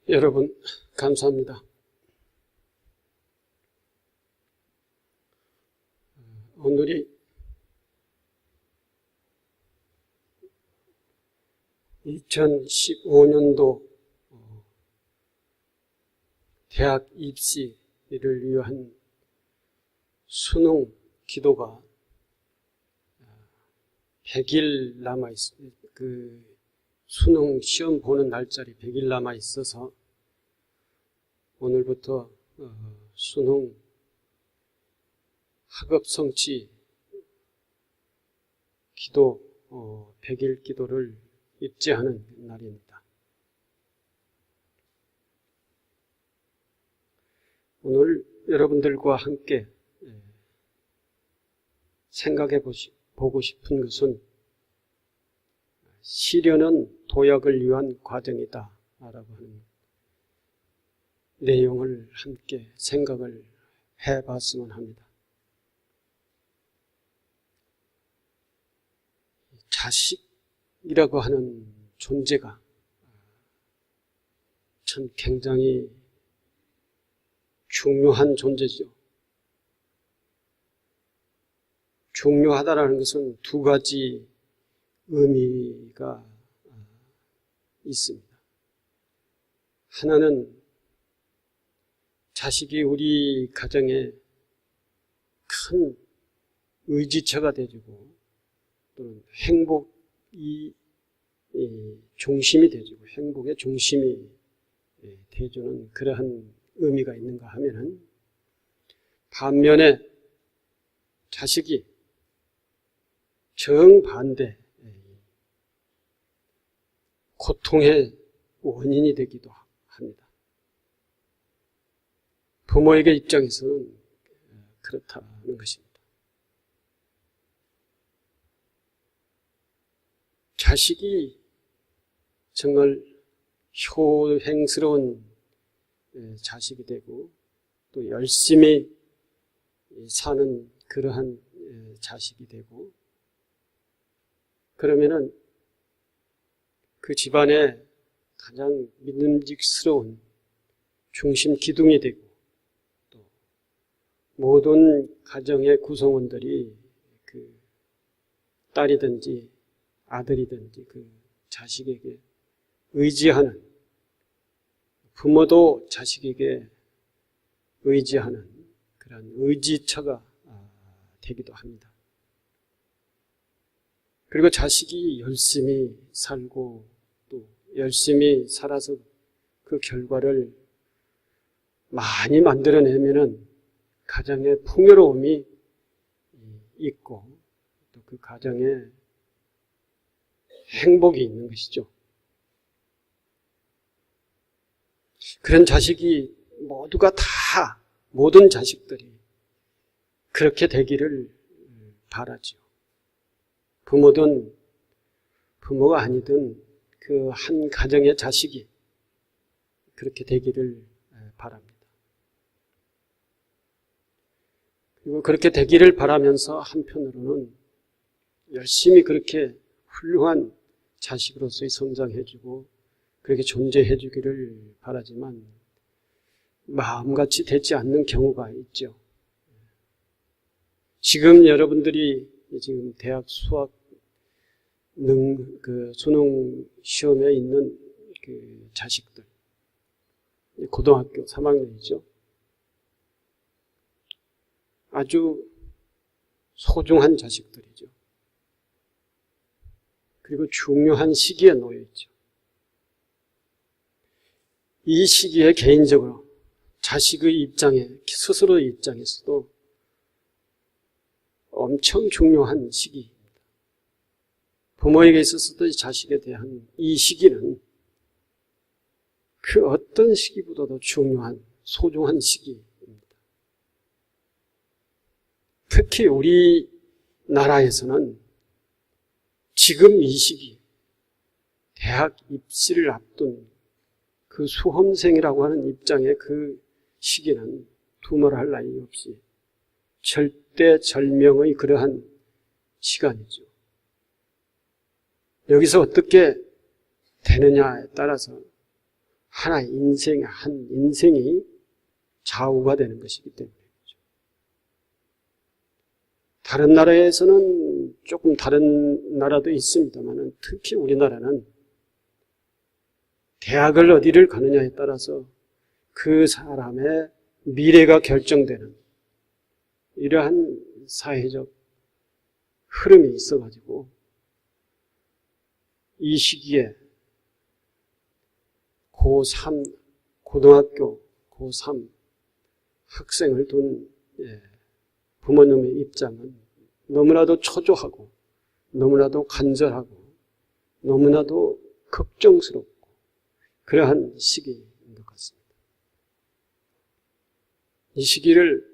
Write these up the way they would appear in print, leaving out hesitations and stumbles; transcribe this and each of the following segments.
여러분 감사합니다. 오늘이 2015년도 대학 입시를 위한 수능 기도가 100일 남아있습니다. 수능 시험 보는 날짜리 100일 남아있어서 오늘부터 수능 학업 성취 기도 100일 기도를 입제하는 날입니다. 오늘 여러분들과 함께 생각해 보고 싶은 것은 시련은 도약을 위한 과정이다 라고 하는 내용을 함께 생각을 해봤으면 합니다. 자식이라고 하는 존재가 참 굉장히 중요한 존재죠. 중요하다라는 것은 두 가지 의미가 있습니다. 하나는 자식이 우리 가정에 큰 의지처가 되어주고 또는 행복이 중심이 되어주고 행복의 중심이 되어주는 그러한 의미가 있는가 하면은, 반면에 자식이 정반대 고통의 원인이 되기도 합니다. 부모에게 입장에서는 그렇다는 것입니다. 자식이 정말 효행스러운 자식이 되고 또 열심히 사는 그러한 자식이 되고, 그러면은 그 집안의 가장 믿음직스러운 중심 기둥이 되고 또 모든 가정의 구성원들이 그 딸이든지 아들이든지 그 자식에게 의지하는, 부모도 자식에게 의지하는 그런 의지처가 되기도 합니다. 그리고 자식이 열심히 살고 또 열심히 살아서 그 결과를 많이 만들어내면은 가정의 풍요로움이 있고 또 그 가정에 행복이 있는 것이죠. 그런 자식이 모두가 다, 모든 자식들이 그렇게 되기를 바라죠. 부모든 부모가 아니든 그 한 가정의 자식이 그렇게 되기를 바랍니다. 그리고 그렇게 되기를 바라면서 한편으로는 열심히 그렇게 훌륭한 자식으로서의 성장해주고 그렇게 존재해주기를 바라지만 마음같이 되지 않는 경우가 있죠. 지금 여러분들이 지금 대학 수학 수능 시험에 있는 그 자식들, 고등학교 3학년이죠. 아주 소중한 자식들이죠. 그리고 중요한 시기에 놓여 있죠. 이 시기에 개인적으로 자식의 입장에, 스스로의 입장에서도 엄청 중요한 시기입니다. 부모에게 있어서도 자식에 대한 이 시기는 그 어떤 시기보다도 중요한, 소중한 시기입니다. 특히 우리나라에서는 지금 이 시기, 대학 입시를 앞둔 그 수험생이라고 하는 입장의 그 시기는 두말할 나위 없이 절대절명의 그러한 시간이죠. 여기서 어떻게 되느냐에 따라서 하나의 한 인생이 좌우가 되는 것이기 때문에 그렇죠. 다른 나라에서는 조금 다른 나라도 있습니다만 특히 우리나라는 대학을 어디를 가느냐에 따라서 그 사람의 미래가 결정되는 이러한 사회적 흐름이 있어가지고 이 시기에 고3, 고등학교 고3 학생을 둔 부모님의 입장은 너무나도 초조하고 너무나도 간절하고 너무나도 걱정스럽고 그러한 시기인 것 같습니다. 이 시기를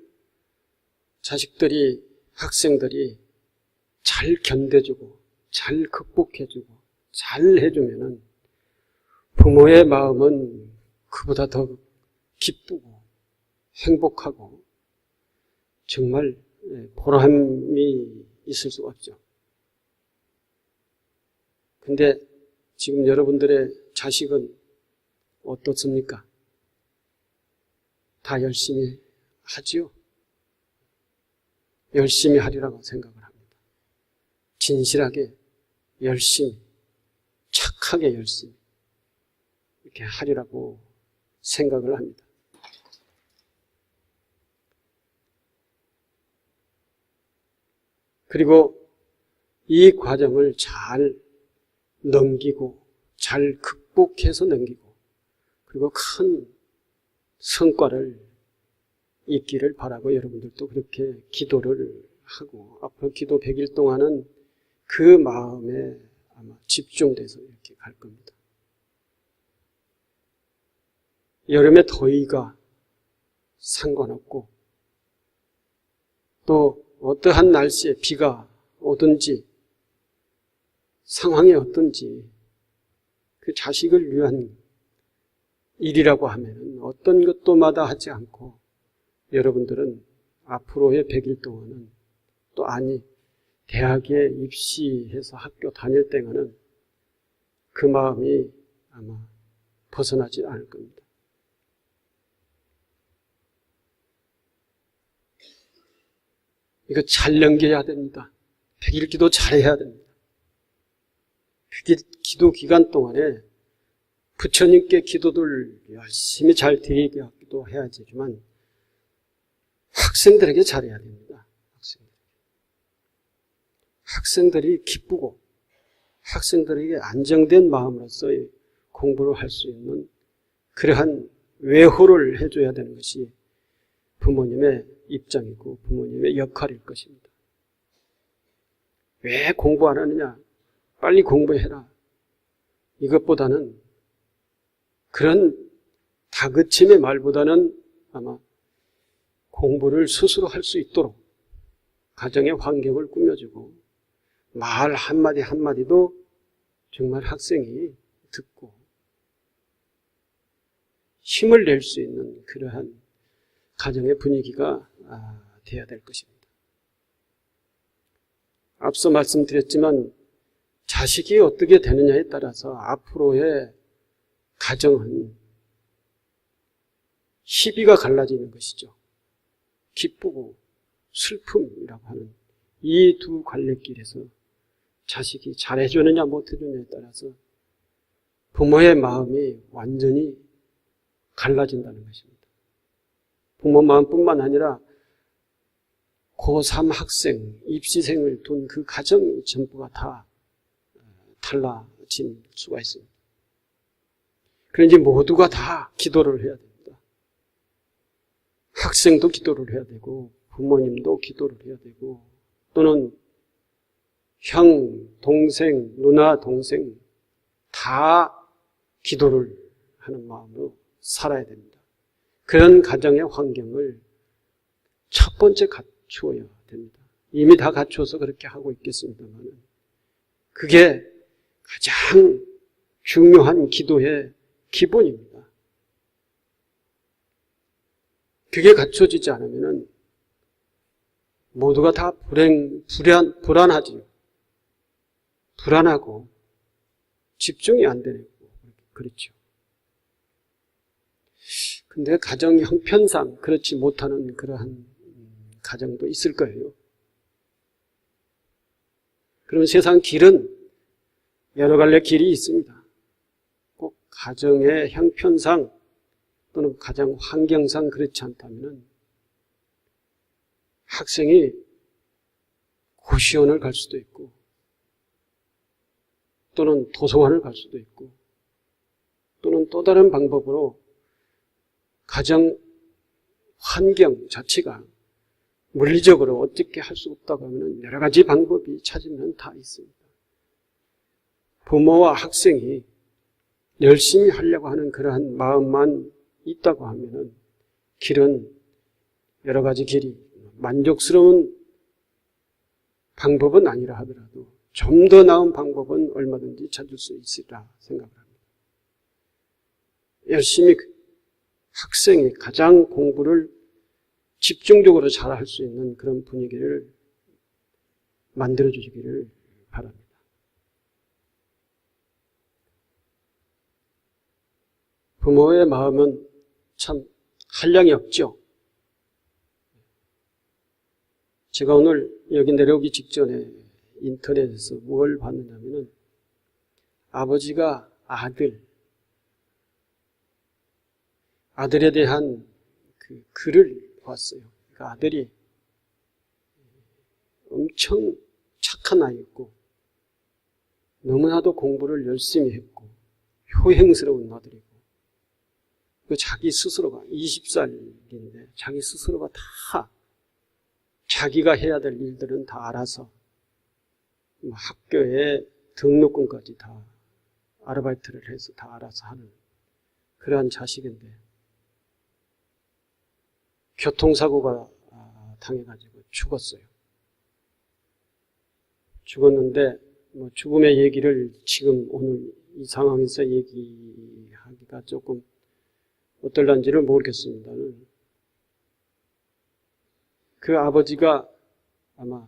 자식들이, 학생들이 잘 견뎌주고 잘 극복해주고 잘 해주면은 부모의 마음은 그보다 더 기쁘고 행복하고 정말 보람이 있을 수가 없죠. 근데 지금 여러분들의 자식은 어떻습니까? 다 열심히 하지요? 열심히 하리라고 생각을 합니다. 진실하게 열심히, 착하게 열심히 이렇게 하리라고 생각을 합니다. 그리고 이 과정을 잘 넘기고 잘 극복해서 넘기고 그리고 큰 성과를 있기를 바라고 여러분들도 그렇게 기도를 하고 앞으로 기도 100일 동안은 그 마음에 아마 집중돼서 이렇게 갈 겁니다. 여름의 더위가 상관없고 또 어떠한 날씨에 비가 오든지 상황이 어떤지 그 자식을 위한 일이라고 하면 어떤 것도 마다하지 않고 여러분들은 앞으로의 100일 동안은 또 아니 대학에 입시해서 학교 다닐 때가는 그 마음이 아마 벗어나지 않을 겁니다. 이거 잘 넘겨야 됩니다. 100일 기도 잘해야 됩니다. 100일 기도 기간 동안에 부처님께 기도를 열심히 잘 드리기도 해야 되지만 학생들에게 잘해야 됩니다. 학생들이 기쁘고 학생들에게 안정된 마음으로서의 공부를 할 수 있는 그러한 외호를 해줘야 되는 것이 부모님의 입장이고 부모님의 역할일 것입니다. 왜 공부 안 하느냐? 빨리 공부해라. 이것보다는 그런 다그침의 말보다는 아마 공부를 스스로 할 수 있도록 가정의 환경을 꾸며주고 말 한마디 한마디도 정말 학생이 듣고 힘을 낼 수 있는 그러한 가정의 분위기가 되어야 될 것입니다. 앞서 말씀드렸지만 자식이 어떻게 되느냐에 따라서 앞으로의 가정은 희비가 갈라지는 것이죠. 기쁘고 슬픔이라고 하는 이 두 갈래길에서 자식이 잘해주느냐 못해주느냐에 따라서 부모의 마음이 완전히 갈라진다는 것입니다. 부모 마음뿐만 아니라 고3 학생, 입시생을 둔 그 가정 전부가 다 달라질 수가 있습니다. 그런지 모두가 다 기도를 해야 됩니다. 학생도 기도를 해야 되고 부모님도 기도를 해야 되고 또는 형, 동생, 누나, 동생 다 기도를 하는 마음으로 살아야 됩니다. 그런 가정의 환경을 첫 번째 갖추어야 됩니다. 이미 다 갖추어서 그렇게 하고 있겠습니다만 그게 가장 중요한 기도의 기본입니다. 그게 갖춰지지 않으면 모두가 다 불안하지요. 불안하고 집중이 안 되고 그렇죠. 근데 가정 형편상 그렇지 못하는 그러한 가정도 있을 거예요. 그러면 세상 길은 여러 갈래 길이 있습니다. 꼭 가정의 형편상 또는 가정 환경상 그렇지 않다면 학생이 고시원을 갈 수도 있고 또는 도서관을 갈 수도 있고 또는 또 다른 방법으로 가정 환경 자체가 물리적으로 어떻게 할 수 없다고 하면 여러 가지 방법이 찾으면 다 있습니다. 부모와 학생이 열심히 하려고 하는 그러한 마음만 있다고 하면 길은 여러 가지 길이 만족스러운 방법은 아니라 하더라도 좀 더 나은 방법은 얼마든지 찾을 수 있으리라 생각을 합니다. 열심히 학생이 가장 공부를 집중적으로 잘할 수 있는 그런 분위기를 만들어주시기를 바랍니다. 부모의 마음은 참 한량이 없죠. 제가 오늘 여기 내려오기 직전에 인터넷에서 뭘 봤느냐면은 아버지가 아들에 대한 그 글을 봤어요. 그러니까 아들이 엄청 착한 아이였고 너무나도 공부를 열심히 했고 효행스러운 아들이고 자기 스스로가 20살인데 자기 스스로가 다 자기가 해야 될 일들은 다 알아서 학교에 등록금까지 다 아르바이트를 해서 다 알아서 하는 그러한 자식인데 교통사고가 당해가지고 죽었어요. 죽었는데 죽음의 얘기를 지금 오늘 이 상황에서 얘기하기가 조금 어떨런지를 모르겠습니다. 그 아버지가 아마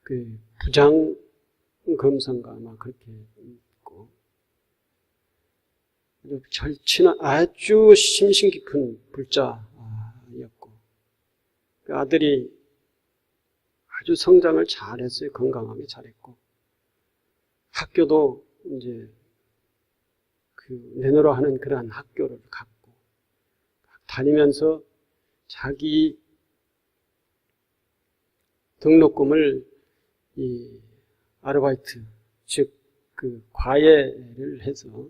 그 부장 검사인가 아마 그렇게 있고 절친한 아주 심신 깊은 불자였고 그 아들이 아주 성장을 잘했어요. 건강하게 잘했고 학교도 이제 그 내노라 하는 그러한 학교를 갔고 다니면서 자기 등록금을 이 아르바이트 즉 그 과외를 해서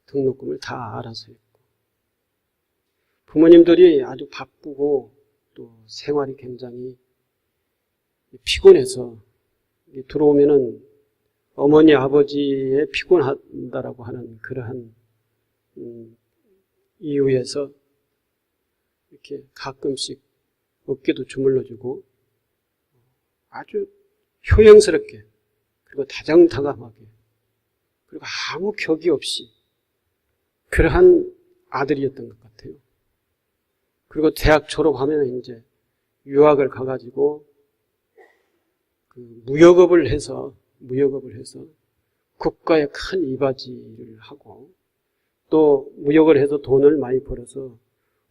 등록금을 다 알아서 했고 부모님들이 아주 바쁘고 또 생활이 굉장히 피곤해서 들어오면은 어머니 아버지의 피곤하다라고 하는 그러한 이유에서 이렇게 가끔씩 어깨도 주물러주고 아주 효용스럽게 그리고 다정다감하게 그리고 아무 격이 없이 그러한 아들이었던 것 같아요. 그리고 대학 졸업하면 이제 유학을 가가지고 그 무역업을 해서 국가에 큰 이바지를 하고 또 무역을 해서 돈을 많이 벌어서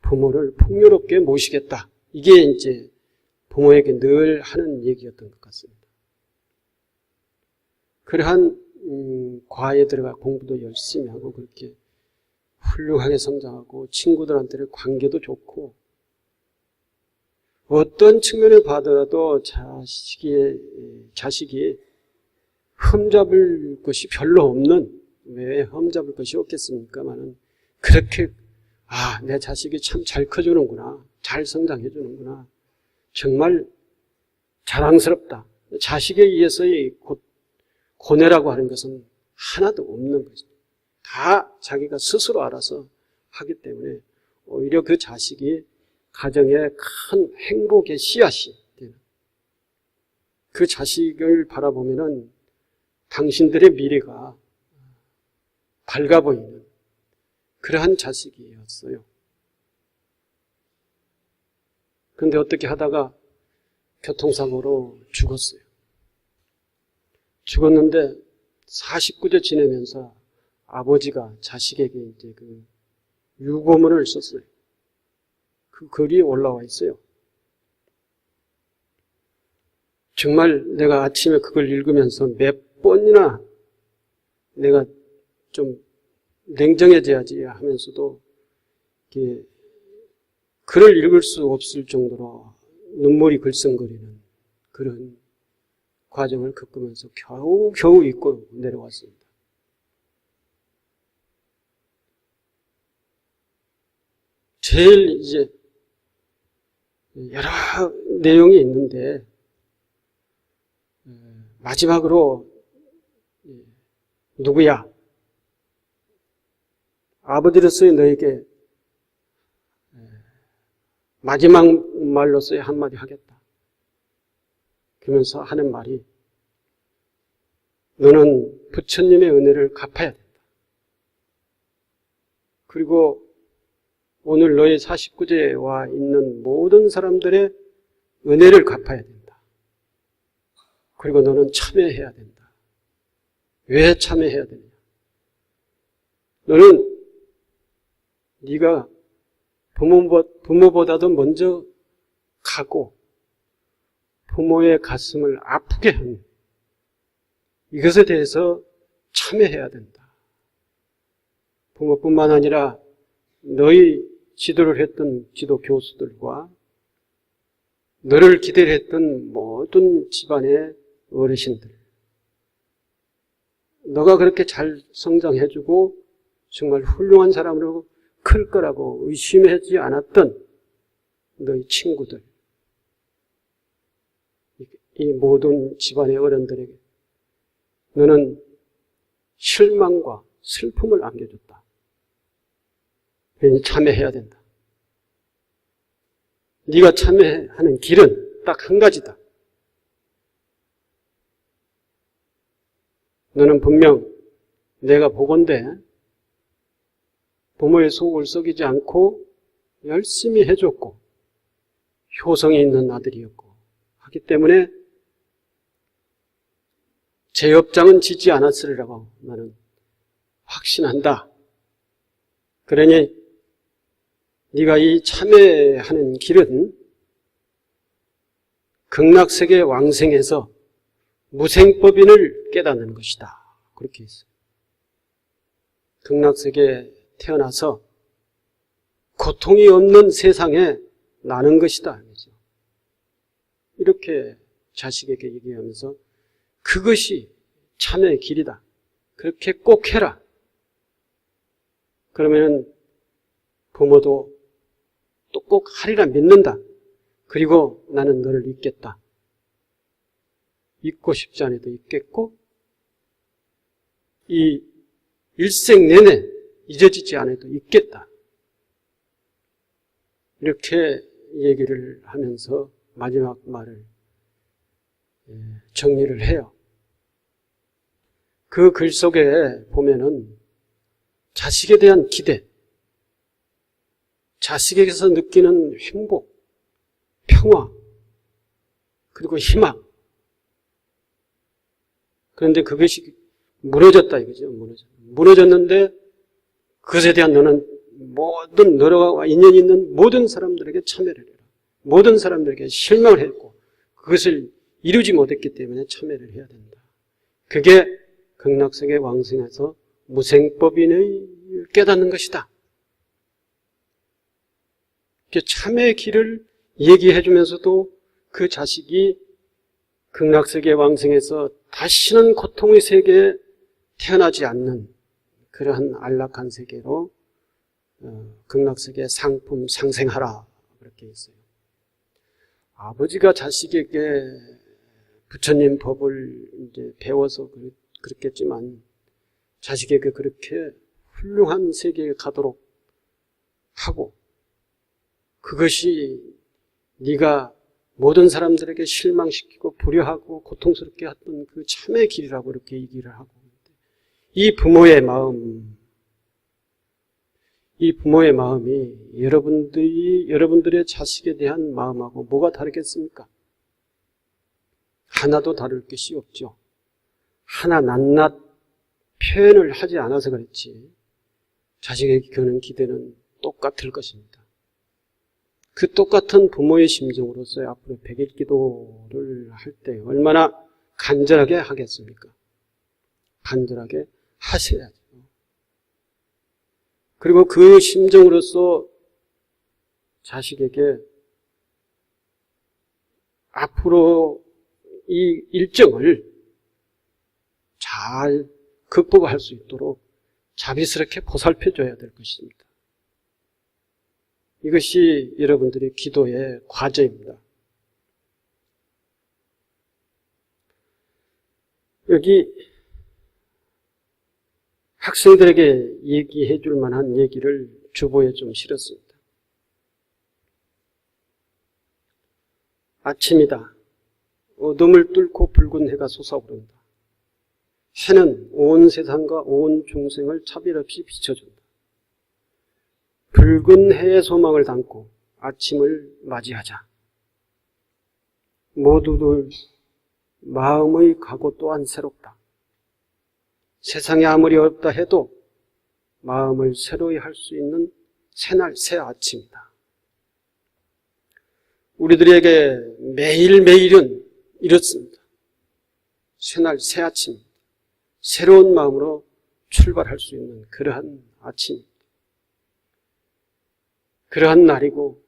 부모를 풍요롭게 모시겠다. 이게 이제 부모에게 늘 하는 얘기였던 것 같습니다. 그러한 과에 들어가 공부도 열심히 하고 그렇게 훌륭하게 성장하고 친구들한테는 관계도 좋고 어떤 측면을 봐더라도 자식이 흠잡을 것이 별로 없는 왜 흠잡을 것이 없겠습니까만은 그렇게 내 자식이 참 잘 커주는구나 잘 성장해주는구나 정말 자랑스럽다. 자식에 의해서의 고뇌라고 하는 것은 하나도 없는 것이죠. 다 자기가 스스로 알아서 하기 때문에 오히려 그 자식이 가정의 큰 행복의 씨앗이 되는 그 자식을 바라보면은 당신들의 미래가 밝아 보이는 그러한 자식이었어요. 그런데 어떻게 하다가 교통사고로 죽었어요. 죽었는데 49제 지내면서 아버지가 자식에게 이제 그 유고문을 썼어요. 그 글이 올라와 있어요. 정말 내가 아침에 그걸 읽으면서 몇 번이나 내가 좀 냉정해져야지 하면서도 글을 읽을 수 없을 정도로 눈물이 글썽거리는 그런 과정을 겪으면서 겨우 읽고 내려왔습니다. 제일 이제 여러 내용이 있는데 마지막으로 누구야? 아버지로서의 너에게 마지막 말로서의 한마디 하겠다. 그러면서 하는 말이 너는 부처님의 은혜를 갚아야 된다. 그리고 오늘 너의 49제에 와 있는 모든 사람들의 은혜를 갚아야 된다. 그리고 너는 참여해야 된다. 왜 참여해야 되느냐? 너는 네가 부모보다도 먼저 가고 부모의 가슴을 아프게 한 이것에 대해서 참여해야 된다. 부모뿐만 아니라 너희 지도를 했던 지도 교수들과 너를 기대를 했던 모든 집안의 어르신들, 너가 그렇게 잘 성장해주고 정말 훌륭한 사람으로 클 거라고 의심하지 않았던 너희 친구들, 이 모든 집안의 어른들에게 너는 실망과 슬픔을 안겨줬다. 그러니 참여해야 된다. 네가 참여하는 길은 딱 한 가지다. 너는 분명 내가 보건대 부모의 속을 썩이지 않고 열심히 해줬고 효성이 있는 아들이었고 하기 때문에 제업장은 지지 않았으리라고 나는 확신한다. 그러니 네가 이 참여하는 길은 극락세계 왕생에서 무생법인을 깨닫는 것이다. 그렇게 했어요. 극락세계에 태어나서 고통이 없는 세상에 나는 것이다. 이렇게 자식에게 얘기하면서 그것이 참여의 길이다. 그렇게 꼭 해라. 그러면 부모도 또 꼭 하리라 믿는다. 그리고 나는 너를 잊겠다. 잊고 싶지 않아도 잊겠고 이 일생 내내 잊어지지 않아도 잊겠다. 이렇게 얘기를 하면서 마지막 말을 정리를 해요. 그 글 속에 보면은 자식에 대한 기대, 자식에게서 느끼는 행복, 평화, 그리고 희망. 그런데 그것이 무너졌다 이거죠. 무너졌는데 그것에 대한 너는 모든 너와 인연이 있는 모든 사람들에게 참여를 해라. 모든 사람들에게 실망을 했고 그것을 이루지 못했기 때문에 참여를 해야 된다. 그게 극락세계 왕생에서 무생법인을 깨닫는 것이다. 참여의 길을 얘기해 주면서도 그 자식이 극락세계 왕생에서 다시는 고통의 세계에 태어나지 않는 그러한 안락한 세계로 극락세계 상품 상생하라 그렇게 있어요. 아버지가 자식에게 부처님 법을 이제 배워서 그렇겠지만 자식에게 그렇게 훌륭한 세계에 가도록 하고 그것이 네가 모든 사람들에게 실망시키고 불효하고 고통스럽게 했던 그 참의 길이라고 이렇게 얘기를 하고 이 부모의 마음이 여러분들의 자식에 대한 마음하고 뭐가 다르겠습니까? 하나도 다를 것이 없죠. 하나 낱낱 표현을 하지 않아서 그렇지 자식에게 겨는 기대는 똑같을 것입니다. 그 똑같은 부모의 심정으로서 앞으로 100일 기도를 할 때 얼마나 간절하게 하겠습니까? 간절하게 하셔야죠. 그리고 그 심정으로서 자식에게 앞으로 이 일정을 잘 극복할 수 있도록 자비스럽게 보살펴줘야 될 것입니다. 이것이 여러분들의 기도의 과제입니다. 여기 학생들에게 얘기해 줄 만한 얘기를 주보에 좀 실었습니다. 아침이다. 어둠을 뚫고 붉은 해가 솟아오른다. 해는 온 세상과 온 중생을 차별 없이 비춰준다. 붉은 해의 소망을 담고 아침을 맞이하자. 모두들 마음의 각오 또한 새롭다. 세상이 아무리 어렵다 해도 마음을 새로이 할 수 있는 새날 새 아침이다. 우리들에게 매일매일은 이렇습니다. 새날 새 아침입니다. 새로운 마음으로 출발할 수 있는 그러한 아침입니다. 그러한 날이고,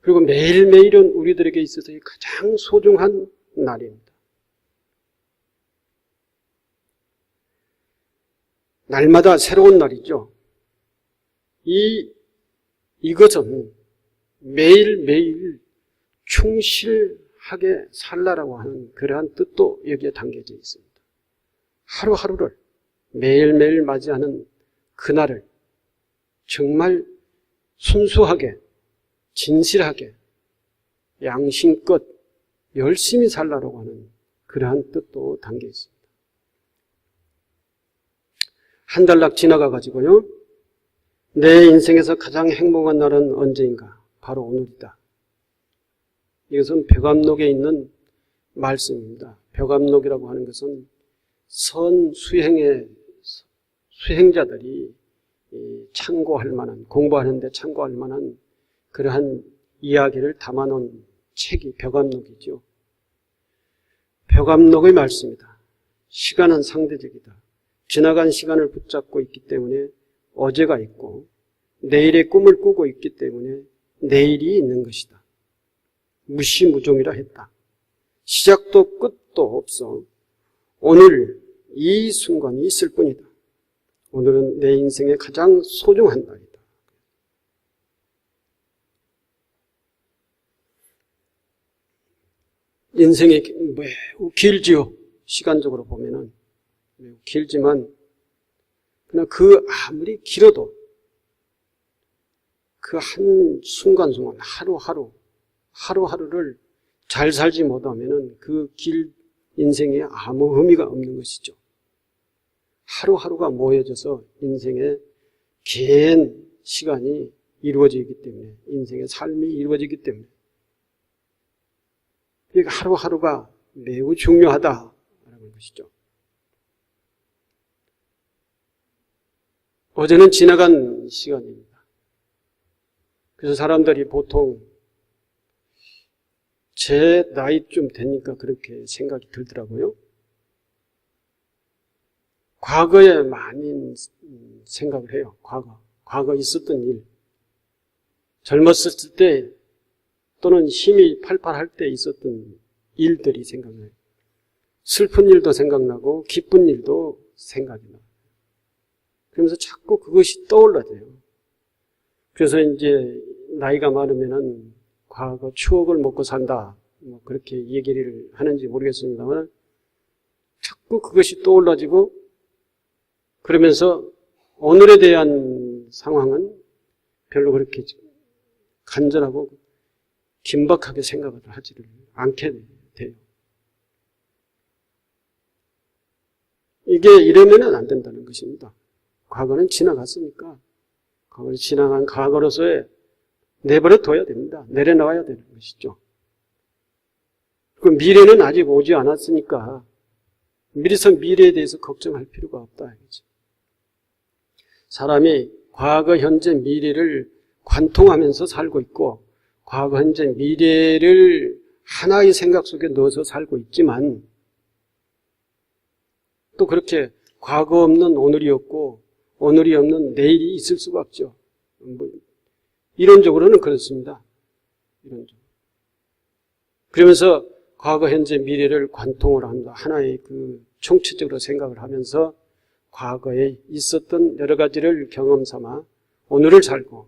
그리고 매일매일은 우리들에게 있어서 가장 소중한 날입니다. 날마다 새로운 날이죠. 이것은 매일매일 충실하게 살라라고 하는 그러한 뜻도 여기에 담겨져 있습니다. 하루하루를 매일매일 맞이하는 그날을 정말 순수하게, 진실하게, 양심껏 열심히 살라라고 하는 그러한 뜻도 담겨 있습니다. 한 달락 지나가가지고요, 내 인생에서 가장 행복한 날은 언제인가? 바로 오늘이다. 이것은 벽암록에 있는 말씀입니다. 벽암록이라고 하는 것은 선 수행자들이 참고할 만한, 공부하는데 참고할 만한 그러한 이야기를 담아놓은 책이 벽암록이죠. 벽암록의 말씀이다. 시간은 상대적이다. 지나간 시간을 붙잡고 있기 때문에 어제가 있고, 내일의 꿈을 꾸고 있기 때문에 내일이 있는 것이다. 무시무종이라 했다. 시작도 끝도 없어. 오늘 이 순간이 있을 뿐이다. 오늘은 내 인생의 가장 소중한 날이다. 인생이 매우 길지요. 시간적으로 보면은 매우 길지만, 그냥 그 아무리 길어도 그 한 순간순간 하루하루를 잘 살지 못하면은 그 길 인생에 아무 의미가 없는 것이죠. 하루하루가 모여져서 인생의 긴 시간이 이루어지기 때문에, 인생의 삶이 이루어지기 때문에, 그러니까 하루하루가 매우 중요하다라는 것이죠. 어제는 지나간 시간입니다. 그래서 사람들이 보통 제 나이쯤 되니까 그렇게 생각이 들더라고요. 과거에 많이 생각을 해요. 과거 있었던 일. 젊었을 때 또는 힘이 팔팔할 때 있었던 일들이 생각나요. 슬픈 일도 생각나고 기쁜 일도 생각이 나요. 그러면서 자꾸 그것이 떠올라져요. 그래서 이제 나이가 많으면은 과거 추억을 먹고 산다, 뭐 그렇게 얘기를 하는지 모르겠습니다만, 자꾸 그것이 떠올라지고, 그러면서 오늘에 대한 상황은 별로 그렇게 간절하고 긴박하게 생각을 하지를 않게 돼요. 이게 이러면은 안 된다는 것입니다. 과거는 지나갔으니까 과거는 지나간 과거로서의 내버려 둬야 됩니다. 내려놔야 되는 것이죠. 그 미래는 아직 오지 않았으니까 미래서 미래에 대해서 걱정할 필요가 없다. 이거죠. 사람이 과거, 현재, 미래를 관통하면서 살고 있고 과거, 현재, 미래를 하나의 생각 속에 넣어서 살고 있지만 또 그렇게 과거 없는 오늘이 없고 오늘이 없는 내일이 있을 수가 없죠. 이론적으로는 그렇습니다. 이론적으로. 그러면서 과거, 현재, 미래를 관통을 한다. 하나의 그 총체적으로 생각을 하면서 과거에 있었던 여러 가지를 경험 삼아 오늘을 살고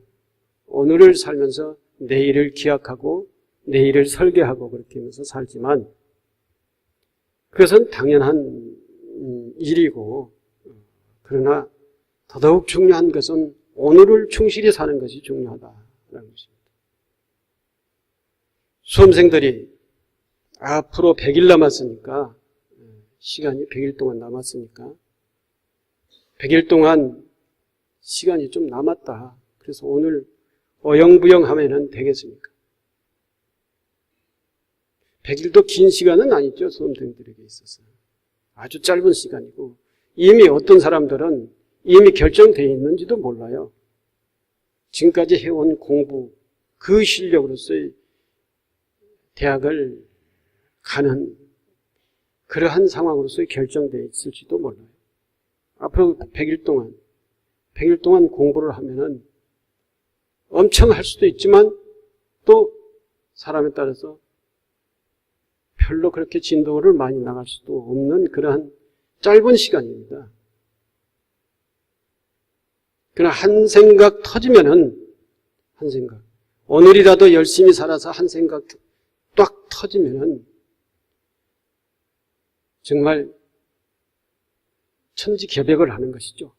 오늘을 살면서 내일을 기약하고 내일을 설계하고 그렇게 하면서 살지만 그것은 당연한 일이고 그러나 더더욱 중요한 것은 오늘을 충실히 사는 것이 중요하다라는 것입니다. 수험생들이 앞으로 100일 남았으니까 시간이 100일 동안 남았으니까 100일 동안 시간이 좀 남았다. 그래서 오늘 어영부영 하면은 되겠습니까? 100일도 긴 시간은 아니죠. 수험생들에게 있어서. 아주 짧은 시간이고 이미 어떤 사람들은 이미 결정되어 있는지도 몰라요. 지금까지 해온 공부, 그 실력으로서의 대학을 가는 그러한 상황으로서의 결정되어 있을지도 몰라요. 앞으로 100일 동안 공부를 하면은 엄청 할 수도 있지만 또 사람에 따라서 별로 그렇게 진도를 많이 나갈 수도 없는 그러한 짧은 시간입니다. 그러나 한 생각 터지면은 한 생각 오늘이라도 열심히 살아서 한 생각 딱 터지면은 정말 천지개벽을 하는 것이죠.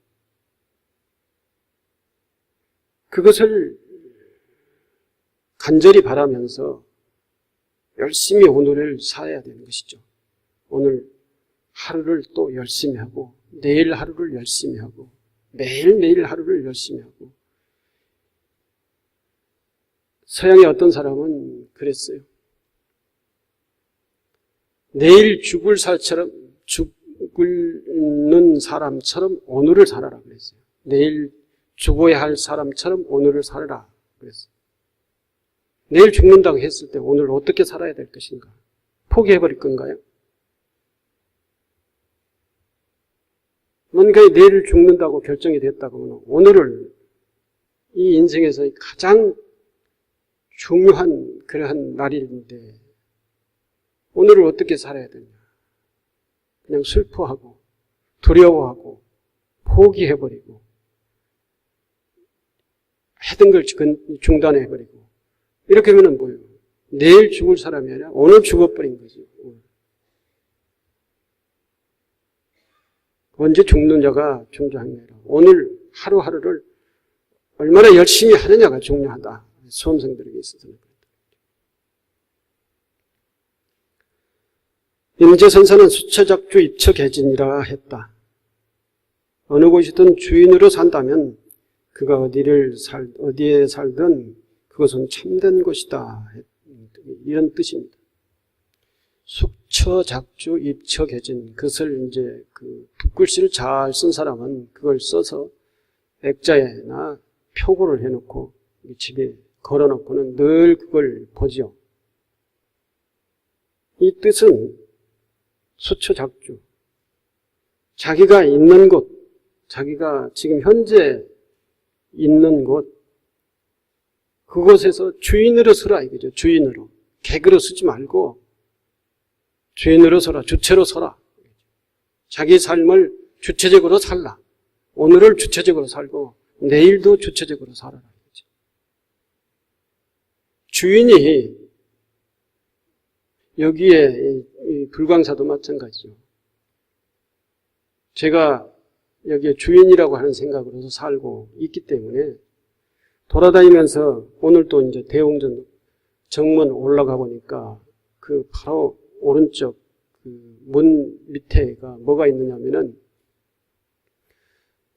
그것을 간절히 바라면서 열심히 오늘을 살아야 되는 것이죠. 오늘 하루를 또 열심히 하고 내일 하루를 열심히 하고 매일매일 하루를 열심히 하고 서양의 어떤 사람은 그랬어요. 내일 죽을 죽는 사람처럼 오늘을 살아라 그랬어요. 내일 죽어야 할 사람처럼 오늘을 살아라 그랬어요. 내일 죽는다고 했을 때 오늘 어떻게 살아야 될 것인가? 포기해버릴 건가요? 뭔가 내일 죽는다고 결정이 됐다고 하면 오늘을 이 인생에서 가장 중요한 그러한 날인데 오늘을 어떻게 살아야 되냐? 그냥 슬퍼하고 두려워하고 포기해버리고 하던 걸 중단해버리고 이렇게 하면 뭐예요? 내일 죽을 사람이 아니라 오늘 죽어버린 거지. 언제 죽는 자가 중요한 게 아니라 오늘 하루하루를 얼마나 열심히 하느냐가 중요하다. 수험생들에게 있어서는 그렇다. 임재선사는 수처작주 입처개진이라 했다. 어느 곳이든 주인으로 산다면 그가 어디에 살든 그것은 참된 것이다. 이런 뜻입니다. 숙처작주 입처개진, 그것을 이제 그 붓글씨를 잘 쓴 사람은 그걸 써서 액자에나 표고를 해놓고 집에 걸어놓고는 늘 그걸 보지요. 이 뜻은 수처작주, 자기가 있는 곳, 자기가 지금 현재 있는 곳, 그곳에서 주인으로 서라 이거죠. 주인으로. 객으로 쓰지 말고 주인으로 서라. 주체로 서라. 자기 삶을 주체적으로 살라. 오늘을 주체적으로 살고 내일도 주체적으로 살아라. 주인이 여기에 불광사도 마찬가지죠. 제가 여기에 주인이라고 하는 생각으로서 살고 있기 때문에 돌아다니면서 오늘 또 이제 대웅전 정문 올라가 보니까 그 바로 오른쪽 그 문 밑에가 뭐가 있느냐면은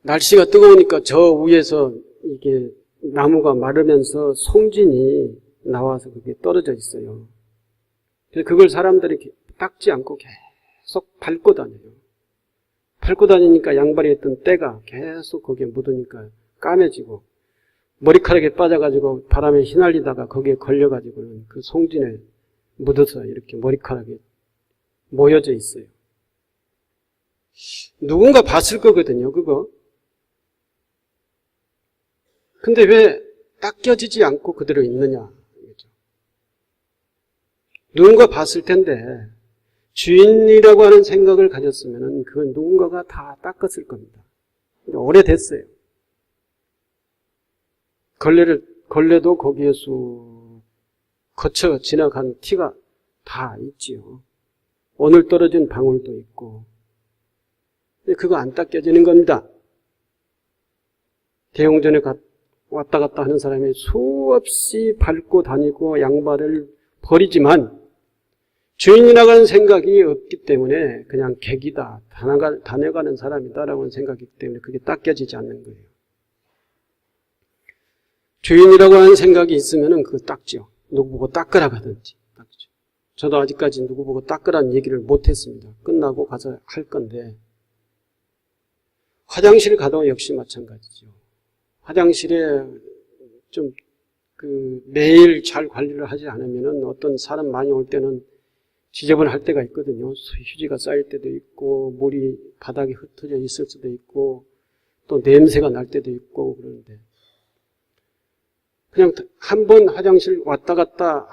날씨가 뜨거우니까 저 위에서 이게 나무가 마르면서 송진이 나와서 그게 떨어져 있어요. 그래서 그걸 사람들이 닦지 않고 계속 밟고 다녀요. 밟고 다니니까 양발에 있던 때가 계속 거기에 묻으니까 까매지고 머리카락에 빠져가지고 바람에 휘날리다가 거기에 걸려가지고는 그 송진에 묻어서 이렇게 머리카락이 모여져 있어요. 누군가 봤을 거거든요, 그거. 근데 왜 닦여지지 않고 그대로 있느냐. 누군가 봤을 텐데 주인이라고 하는 생각을 가졌으면 그건 누군가가 다 닦았을 겁니다. 오래됐어요. 걸레도 거기에서 거쳐 지나간 티가 다 있지요. 오늘 떨어진 방울도 있고. 근데 그거 안 닦여지는 겁니다. 대웅전에 왔다 갔다 하는 사람이 수없이 밟고 다니고 양발을 버리지만 주인이라고 하는 생각이 없기 때문에 그냥 객이다, 다녀가는 사람이다라고 하는 생각이기 때문에 그게 닦여지지 않는 거예요. 주인이라고 하는 생각이 있으면 그거 닦죠. 누구 보고 닦으라 하든지 닦죠. 저도 아직까지 누구 보고 닦으라는 얘기를 못했습니다. 끝나고 가서 할 건데 화장실 가도 역시 마찬가지죠. 화장실에 좀 매일 잘 관리를 하지 않으면 어떤 사람 많이 올 때는 지저분할 때가 있거든요. 휴지가 쌓일 때도 있고 물이 바닥에 흩어져 있을 수도 있고 또 냄새가 날 때도 있고 그러는데 그냥 한 번 화장실 왔다 갔다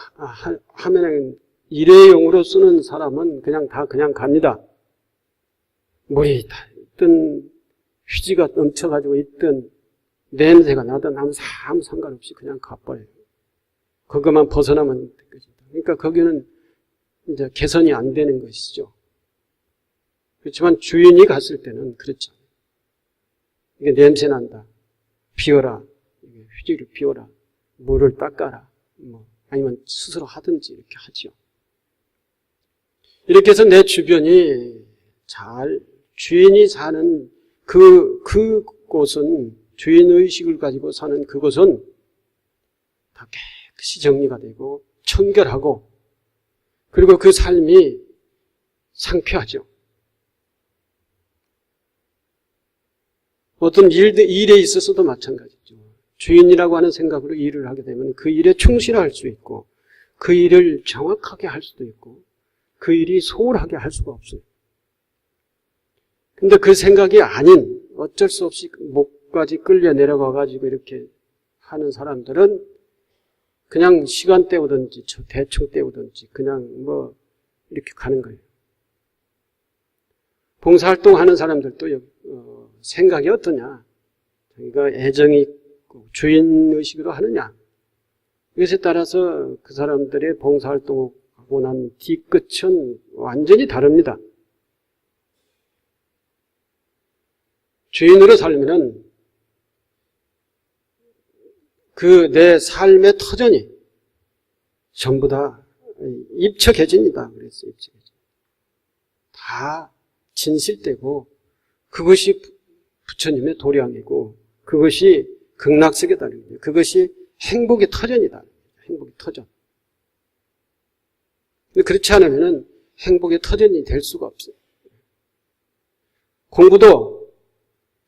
하면 일회용으로 쓰는 사람은 그냥 갑니다. 물이 다 있든 휴지가 넘쳐가지고 있든 냄새가 나든 아무 상관없이 그냥 가버려요. 그것만 벗어나면 되겠습니다. 그러니까 거기는 이제 개선이 안 되는 것이죠. 그렇지만 주인이 갔을 때는 그렇죠. 이게 냄새 난다. 비워라. 휴지를 비워라. 물을 닦아라. 아니면 스스로 하든지 이렇게 하죠. 이렇게 해서 내 주변이 잘 주인이 사는 그곳은 주인의식을 가지고 사는 그곳은 다 깨끗이 정리가 되고 청결하고 그리고 그 삶이 상쾌하죠. 어떤 일에 있어서도 마찬가지죠. 주인이라고 하는 생각으로 일을 하게 되면 그 일에 충실할 수 있고 그 일을 정확하게 할 수도 있고 그 일이 소홀하게 할 수가 없어요. 근데 그 생각이 아닌 어쩔 수 없이 목까지 끌려 내려가가지고 이렇게 하는 사람들은 그냥 시간 때우든지 대충 때우든지 그냥 이렇게 가는 거예요. 봉사활동 하는 사람들도 생각이 어떠냐, 자기가 애정이 있고 주인의식으로 하느냐, 이것에 따라서 그 사람들의 봉사활동하고 난 뒤끝은 완전히 다릅니다. 주인으로 살면은 내 삶의 터전이 전부 다 입척해집니다. 그래서 입척해져. 다 진실되고 그것이 부처님의 도량이고 그것이 극락세계 다릅니다. 그것이 행복의 터전이다. 행복의 터전. 근데 그렇지 않으면 행복의 터전이 될 수가 없어요. 공부도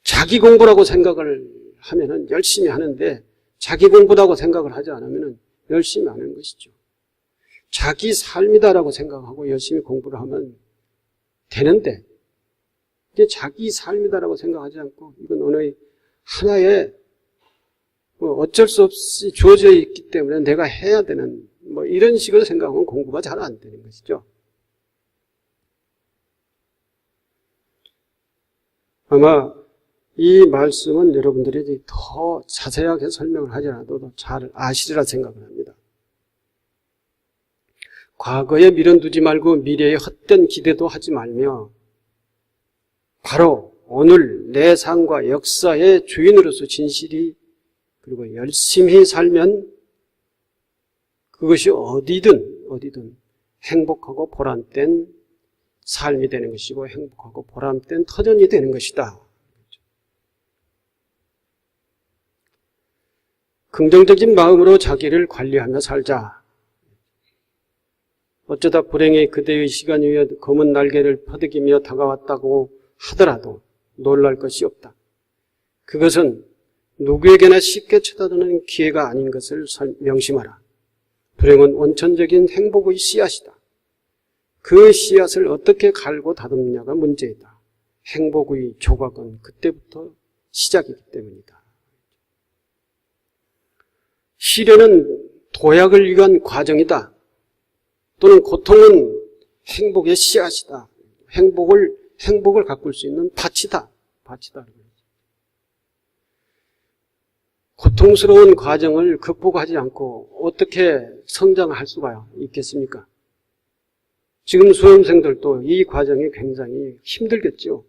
자기 공부라고 생각을 하면은 열심히 하는데 자기 공부라고 생각을 하지 않으면 열심히 하는 것이죠. 자기 삶이다라고 생각하고 열심히 공부를 하면 되는데 이게 자기 삶이다라고 생각하지 않고 이건 어느 하나의 어쩔 수 없이 주어져 있기 때문에 내가 해야 되는 이런 식으로 생각하면 공부가 잘 안 되는 것이죠. 아마 이 말씀은 여러분들이 더 자세하게 설명을 하지 않아도 잘 아시리라 생각을 합니다. 과거에 미련두지 말고 미래에 헛된 기대도 하지 말며 바로 오늘 내 삶과 역사의 주인으로서 진실이 그리고 열심히 살면 그것이 어디든 행복하고 보람된 삶이 되는 것이고 행복하고 보람된 터전이 되는 것이다. 긍정적인 마음으로 자기를 관리하며 살자. 어쩌다 불행히 그대의 시간 위에 검은 날개를 퍼득이며 다가왔다고 하더라도 놀랄 것이 없다. 그것은 누구에게나 쉽게 쳐다보는 기회가 아닌 것을 명심하라. 불행은 원천적인 행복의 씨앗이다. 그 씨앗을 어떻게 갈고 다듬느냐가 문제이다. 행복의 조각은 그때부터 시작이기 때문이다. 시련은 도약을 위한 과정이다. 또는 고통은 행복의 씨앗이다. 행복을 가꿀 수 있는 밭이다. 고통스러운 과정을 극복하지 않고 어떻게 성장할 수가 있겠습니까? 지금 수험생들도 이 과정이 굉장히 힘들겠죠.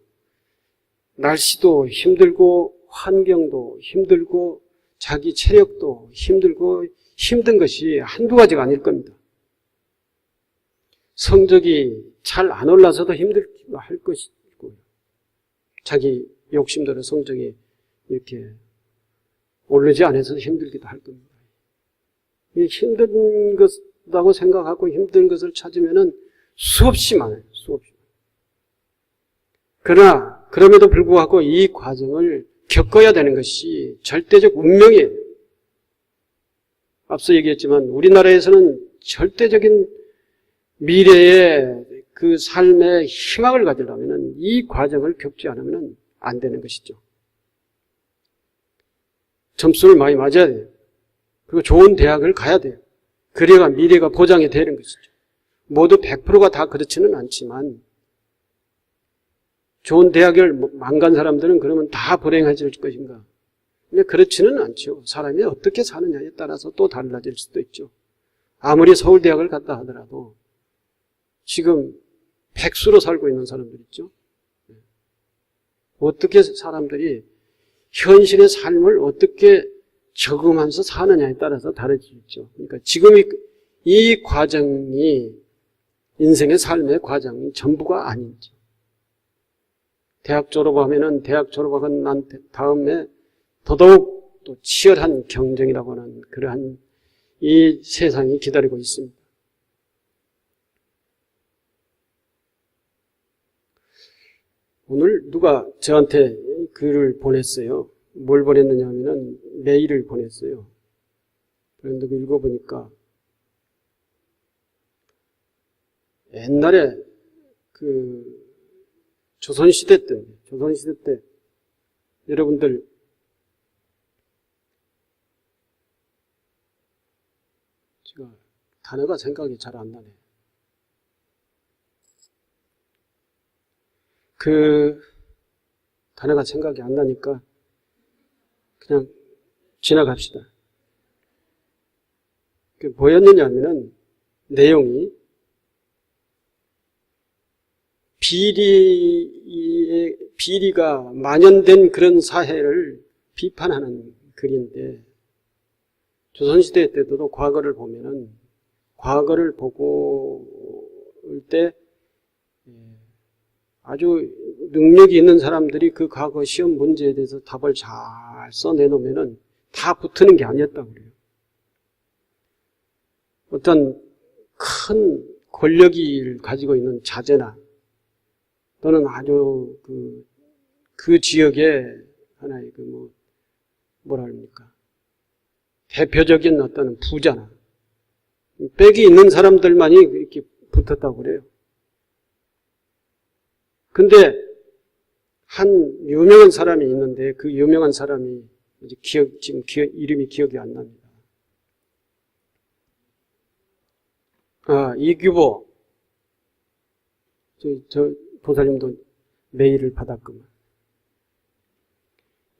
날씨도 힘들고 환경도 힘들고 자기 체력도 힘들고 힘든 것이 한두 가지가 아닐 겁니다. 성적이 잘 안 올라서도 힘들기도 할 것이고 자기 욕심대로 성적이 이렇게 오르지 않아서 힘들기도 할 겁니다. 힘든 것이라고 생각하고 힘든 것을 찾으면은 수없이 많아요. 그러나 그럼에도 불구하고 이 과정을 겪어야 되는 것이 절대적 운명이에요. 앞서 얘기했지만 우리나라에서는 절대적인 미래의 그 삶의 희망을 가지려면 이 과정을 겪지 않으면 안 되는 것이죠. 점수를 많이 맞아야 돼요. 그리고 좋은 대학을 가야 돼요. 그래야 미래가 보장이 되는 것이죠. 모두 100%가 다 그렇지는 않지만 좋은 대학을 안 간 사람들은 그러면 다 불행해질 것인가? 근데 그렇지는 않죠. 사람이 어떻게 사느냐에 따라서 또 달라질 수도 있죠. 아무리 서울대학을 갔다 하더라도 지금 백수로 살고 있는 사람들 있죠. 어떻게 사람들이 현실의 삶을 어떻게 적응하면서 사느냐에 따라서 다르죠. 그러니까 지금 이 과정이 인생의 삶의 과정이 전부가 아니죠. 대학 졸업하면은 대학 졸업하고 난 다음에 더더욱 또 치열한 경쟁이라고 하는 그러한 이 세상이 기다리고 있습니다. 오늘 누가 저한테 글을 보냈어요. 뭘 보냈느냐 하면은 메일을 보냈어요. 그런데 읽어보니까 옛날에 조선시대 때 여러분들 제가 단어가 생각이 잘 안 나네. 단어가 생각이 안 나니까 그냥 지나갑시다. 뭐였느냐 하면은 내용이 비리가 만연된 그런 사회를 비판하는 글인데 조선시대 때도 과거를 보면은 과거를 보고 올 때 아주 능력이 있는 사람들이 그 과거 시험 문제에 대해서 답을 잘 써내놓으면은 다 붙는 게 아니었다고 그래요. 어떤 큰 권력을 가지고 있는 자제나 또는 아주 그 지역의 하나의 뭐라 합니까? 대표적인 어떤 부자나 빽이 있는 사람들만이 이렇게 붙었다고 그래요. 근데 한 유명한 사람이 있는데 그 유명한 사람이 지금 이름이 기억이 안 납니다. 이규보. 저 보살님도 메일을 받았구만.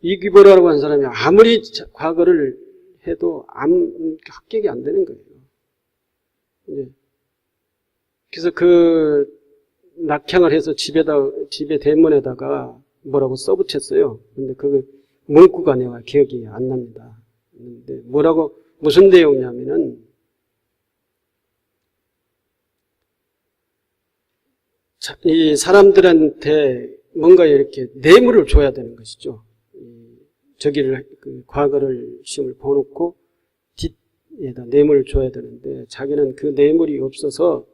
이규보라고 하는 사람이 아무리 과거를 해도 합격이 안 되는 거예요. 그래서 낙향을 해서 집에 대문에다가 뭐라고 써붙였어요. 근데 문구가 내가 기억이 안 납니다. 근데 무슨 내용이냐면은, 이 사람들한테 뭔가 이렇게 뇌물을 줘야 되는 것이죠. 과거를 시험을 보놓고 뒷에다 뇌물을 줘야 되는데, 자기는 그 뇌물이 없어서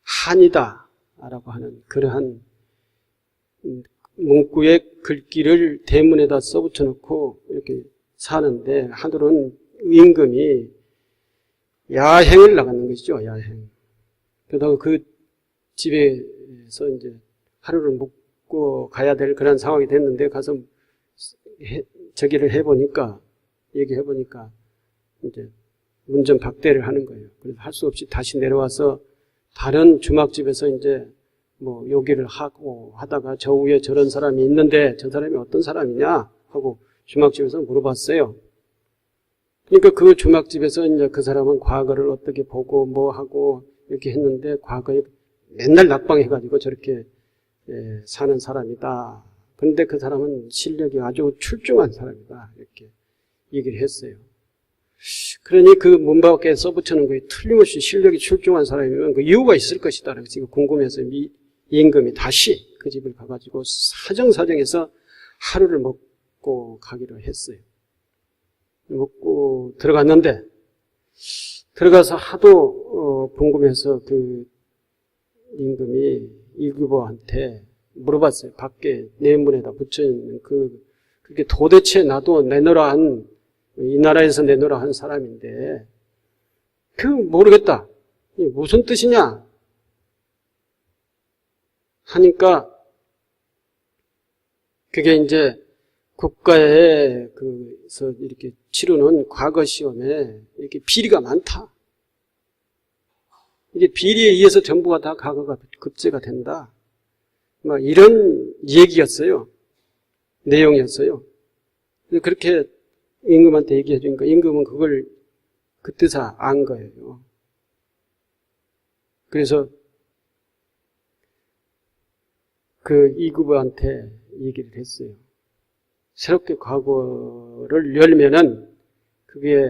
한이다 라고 하는 그러한 문구의 글귀를 대문에다 써붙여 놓고 이렇게 사는데 하늘은 임금이 야행을 나가는 것이죠. 야행. 그러다가 그 집에서 이제 하루를 묵고 가야 될 그런 상황이 됐는데 가서 저기를 해보니까 얘기해보니까 이제 운전박대를 하는 거예요. 그래서 할 수 없이 다시 내려와서 다른 주막집에서 이제 뭐 요기를 하고 하다가 저 위에 저런 사람이 있는데 저 사람이 어떤 사람이냐 하고 주막집에서 물어봤어요. 그러니까 그 주막집에서 이제 그 사람은 과거를 어떻게 보고 뭐 하고 이렇게 했는데 과거에 맨날 낙방해가지고 저렇게 사는 사람이다. 그런데 그 사람은 실력이 아주 출중한 사람이다. 이렇게 얘기를 했어요. 그러니 그 문 밖에 써붙여놓은 거에 틀림없이 실력이 출중한 사람이면 그 이유가 있을 것이다. 그래서 궁금해서 임금이 다시 그 집을 가가지고 사정사정해서 하루를 먹고 가기로 했어요. 먹고 들어갔는데 들어가서 하도 궁금해서 그 임금이 이규보한테 물어봤어요. 밖에 내문에다 붙여있는 그게 도대체 나도 내놓으라 이 나라에서 내놓으라 한 사람인데 모르겠다. 무슨 뜻이냐 하니까 그게 이제 국가에 그래서 이렇게 치르는 과거 시험에 이렇게 비리가 많다. 이게 비리에 의해서 전부가 다 과거가 급제가 된다. 막 이런 얘기였어요. 내용이었어요. 그렇게 임금한테 얘기해 주니까 임금은 그걸 그 뜻을 안 거예요. 그래서 그 이규보한테 얘기를 했어요. 새롭게 과거를 열면은 그게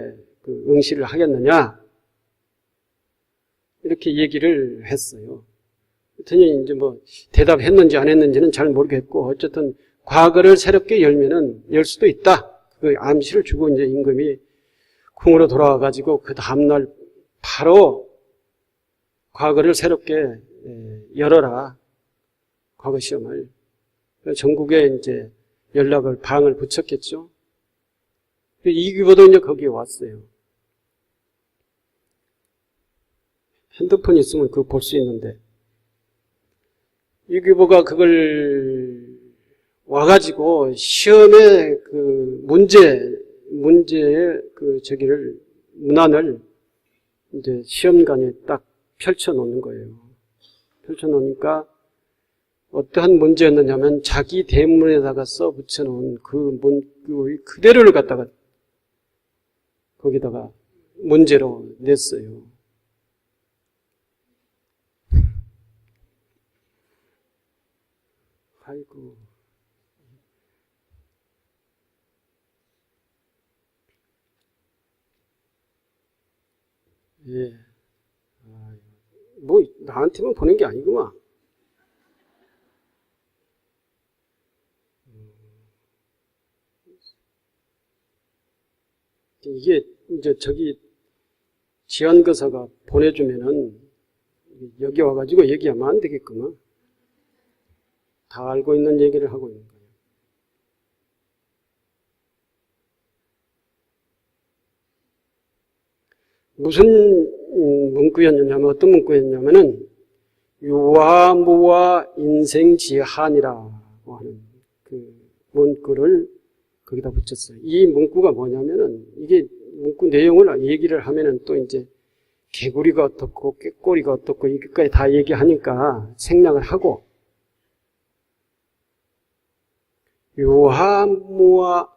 그 응시를 하겠느냐? 이렇게 얘기를 했어요. 그랬더니 이제 뭐 대답했는지 안 했는지는 잘 모르겠고 어쨌든 과거를 새롭게 열면은 열 수도 있다. 그 암시를 주고 이제 임금이 궁으로 돌아와 가지고 그 다음날 바로 과거를 새롭게 열어라. 과거 시험을. 전국에 이제 방을 붙였겠죠. 이규보도 이제 거기에 왔어요. 핸드폰 있으면 그거 볼 수 있는데 이규보가 그걸 와가지고 시험에 그 문제의 그 문안을 이제 시험관에 딱 펼쳐 놓는 거예요. 펼쳐 놓으니까 어떠한 문제였느냐면 자기 대문에다가 써 붙여놓은 그 문구 그대로를 갖다가 거기다가 문제로 냈어요. 아이고. 예. 뭐, 나한테만 보낸 게 아니구만. 이게, 이제 지안거사가 보내주면은, 여기 와가지고 얘기하면 안 되겠구만. 다 알고 있는 얘기를 하고 있는 거예요. 무슨 문구였냐면 어떤 문구였냐면은 유아무와 인생지한이라고 하는 그 문구를 거기다 붙였어요. 이 문구가 뭐냐면은 이게 문구 내용을 얘기를 하면은 또 이제 개구리가 어떻고 꾀꼬리가 어떻고 이것까지 다 얘기하니까 생략을 하고 유아무와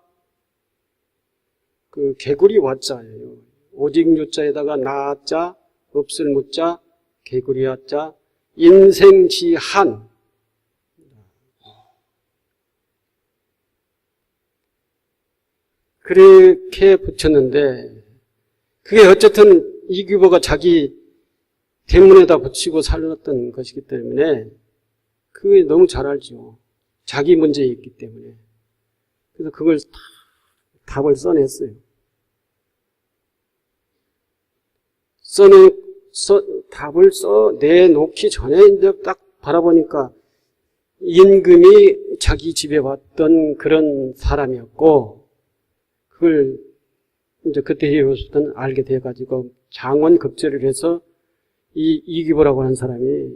그 개구리 와자예요. 오직 유자에다가 나자, 없을 무자, 개구리 와자, 인생지한. 그렇게 붙였는데 그게 어쨌든 이규보가 자기 대문에다 붙이고 살렸던 것이기 때문에 그게 너무 잘 알죠. 자기 문제에 있기 때문에. 그래서 그걸 답을 써냈어요. 답을 써내놓기 전에 이제 딱 바라보니까 임금이 자기 집에 왔던 그런 사람이었고, 그걸 이제 그때 히로스는 알게 돼가지고 장원 급제를 해서 이 이기보라고 하는 사람이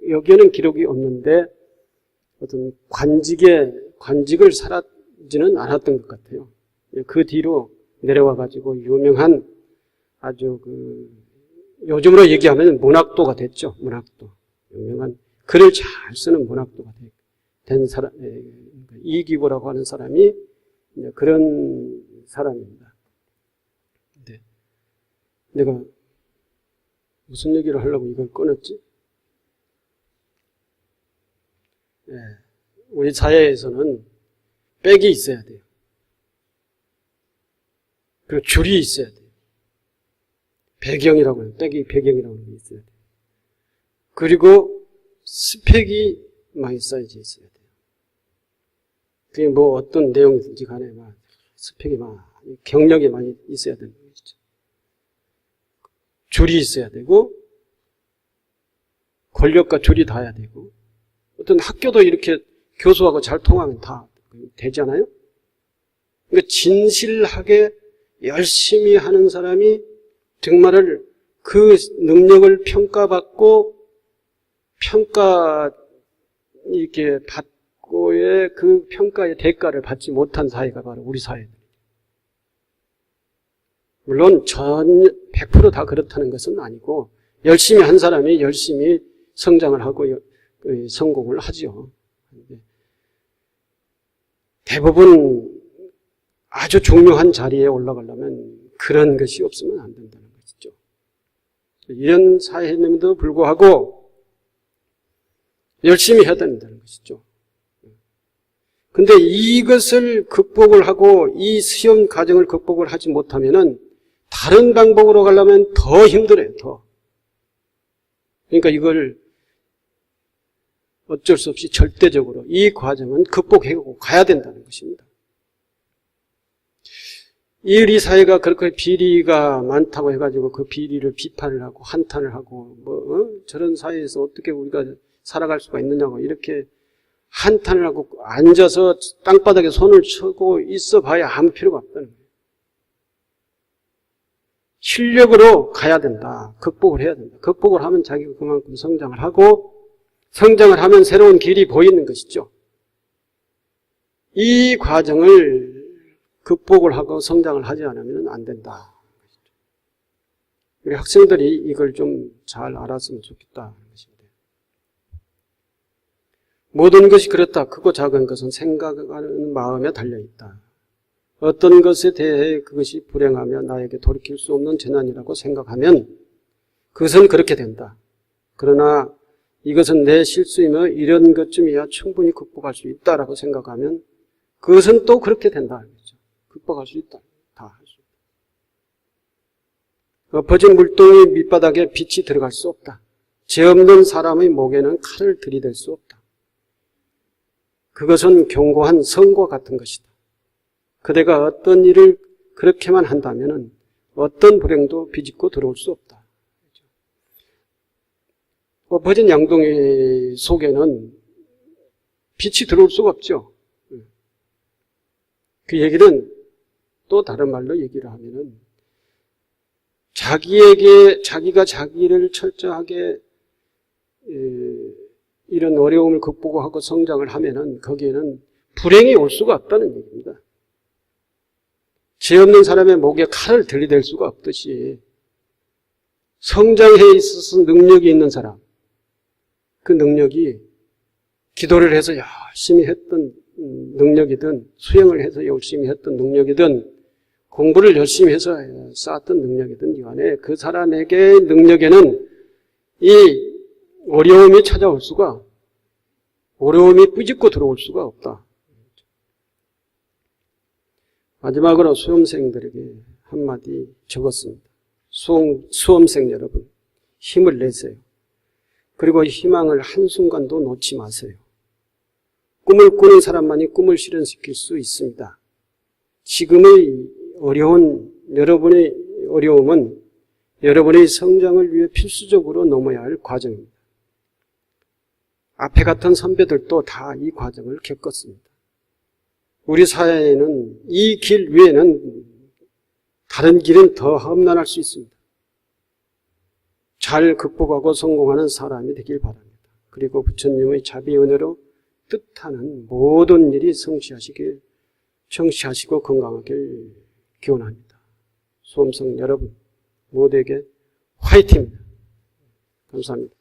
여기에는 기록이 없는데 어떤 관직을 살았지는 않았던 것 같아요. 그 뒤로 내려와가지고 유명한 아주 요즘으로 얘기하면 문학도가 됐죠. 문학도. 유명한 글을 잘 쓰는 문학도가 된 사람, 이기보라고 하는 사람이 그런 사람입니다. 네. 내가 무슨 얘기를 하려고 이걸 끊었지? 네. 우리 사회에서는 백이 있어야 돼요. 그리고 줄이 있어야 돼요. 배경이라고 해요. 백이 배경이라고 하는 게 있어야 돼요. 그리고 스펙이 많이 쌓여져 있어야 돼요. 그게 어떤 내용이든지 간에 스펙이 경력이 많이 있어야 되는 거죠. 줄이 있어야 되고, 권력과 줄이 닿아야 되고, 어떤 학교도 이렇게 교수하고 잘 통하면 다 되잖아요? 그러니까 진실하게 열심히 하는 사람이 정말 그 능력을 평가받고, 이렇게 받고의 그 평가의 대가를 받지 못한 사회가 바로 우리 사회입니다. 물론 100% 다 그렇다는 것은 아니고 열심히 한 사람이 열심히 성장을 하고 성공을 하죠. 대부분 아주 중요한 자리에 올라가려면 그런 것이 없으면 안 된다는 것이죠. 이런 사회임에도 불구하고 열심히 해야 된다는 것이죠. 근데 이것을 극복을 하고 이 시험 과정을 극복을 하지 못하면은 다른 방법으로 가려면 더 힘들어요, 더. 그러니까 이걸 어쩔 수 없이 절대적으로 이 과정은 극복하고 가야 된다는 것입니다. 우리 사회가 그렇게 비리가 많다고 해가지고 그 비리를 비판을 하고 한탄을 하고 저런 사회에서 어떻게 우리가 살아갈 수가 있느냐고 이렇게 한탄을 하고 앉아서 땅바닥에 손을 쳐고 있어 봐야 아무 필요가 없다는 거예요. 실력으로 가야 된다. 극복을 해야 된다. 극복을 하면 자기가 그만큼 성장을 하고 성장을 하면 새로운 길이 보이는 것이죠. 이 과정을 극복을 하고 성장을 하지 않으면 안 된다. 우리 학생들이 이걸 좀 잘 알았으면 좋겠다. 모든 것이 그렇다. 크고 작은 것은 생각하는 마음에 달려있다. 어떤 것에 대해 그것이 불행하며 나에게 돌이킬 수 없는 재난이라고 생각하면 그것은 그렇게 된다. 그러나 이것은 내 실수이며 이런 것쯤이야 충분히 극복할 수 있다라고 생각하면 그것은 또 그렇게 된다. 극복할 수 있다. 다 할 수 있다. 엎어진 물동이 밑바닥에 빛이 들어갈 수 없다. 죄 없는 사람의 목에는 칼을 들이댈 수 없다. 그것은 견고한 성과 같은 것이다. 그대가 어떤 일을 그렇게만 한다면 어떤 불행도 비집고 들어올 수 없다. 엎어진 양동이 속에는 빛이 들어올 수가 없죠. 그 얘기는 또 다른 말로 얘기를 하면은 자기가 자기를 철저하게 이런 어려움을 극복하고 성장을 하면은 거기에는 불행이 올 수가 없다는 얘기입니다. 죄 없는 사람의 목에 칼을 들이댈 수가 없듯이 성장해 있어서 능력이 있는 사람, 그 능력이 기도를 해서 열심히 했던 능력이든 수행을 해서 열심히 했던 능력이든 공부를 열심히 해서 쌓았던 능력이든 간에 그 사람에게 능력에는 이 어려움이 찾아올 수가, 어려움이 뿌집고 들어올 수가 없다. 마지막으로 수험생들에게 한마디 적었습니다. 수험생 여러분, 힘을 내세요. 그리고 희망을 한순간도 놓지 마세요. 꿈을 꾸는 사람만이 꿈을 실현시킬 수 있습니다. 지금의 여러분의 어려움은 여러분의 성장을 위해 필수적으로 넘어야 할 과정입니다. 앞에 같은 선배들도 다 이 과정을 겪었습니다. 우리 사회에는 이 길 외에는 다른 길은 더 험난할 수 있습니다. 잘 극복하고 성공하는 사람이 되길 바랍니다. 그리고 부처님의 자비 은혜로 뜻하는 모든 일이 성취하시고 건강하길 기원합니다. 수험생 여러분 모두에게 화이팅입니다. 감사합니다.